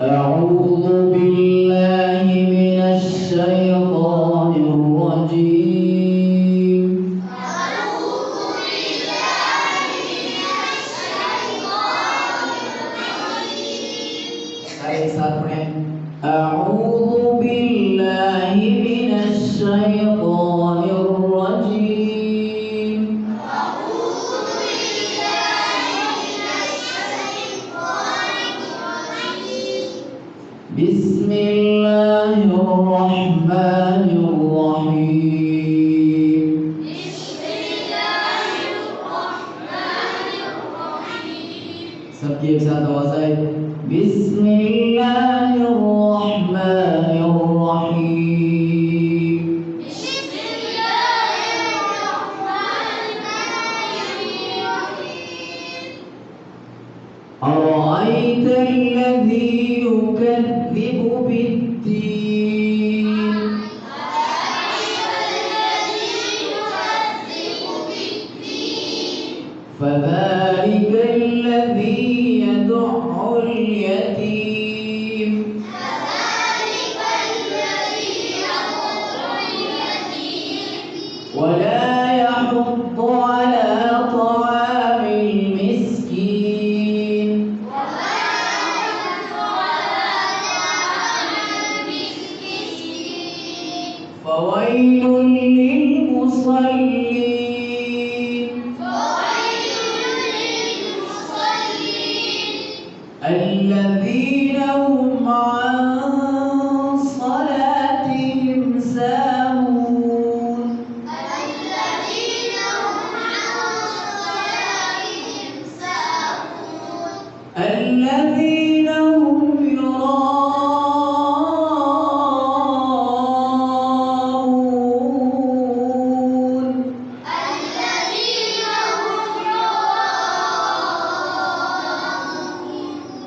أعوذ بالله من الشيطان الرجيم. أعوذ بالله من الشيطان الرجيم. एक साथ पढ़ें। أعوذ بالله من الشيطان الرجيम. أعوذ بالله من الشيطان الرجيم. بسم الله الرحمن الرحيم. بسم الله الرحمن الرحيم. सबकी एक साथ आवाज आए। بسم الله الرحمن الرحيم. بسم الله الرحمن الرحيم. أرأيت الذي يكذب بالدين. فذلك الذي يدع اليتيم. ولا يحض على طعام المسكين. فويل للمصلين. الذين هم عن صلاتهم ساهون. الذين هم يراءون.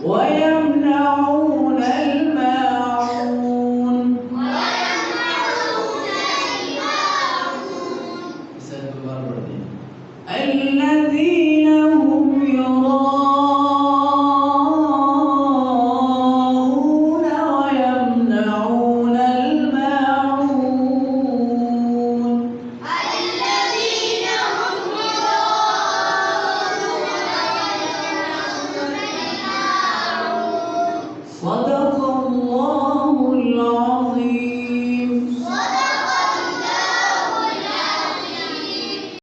ويمنعون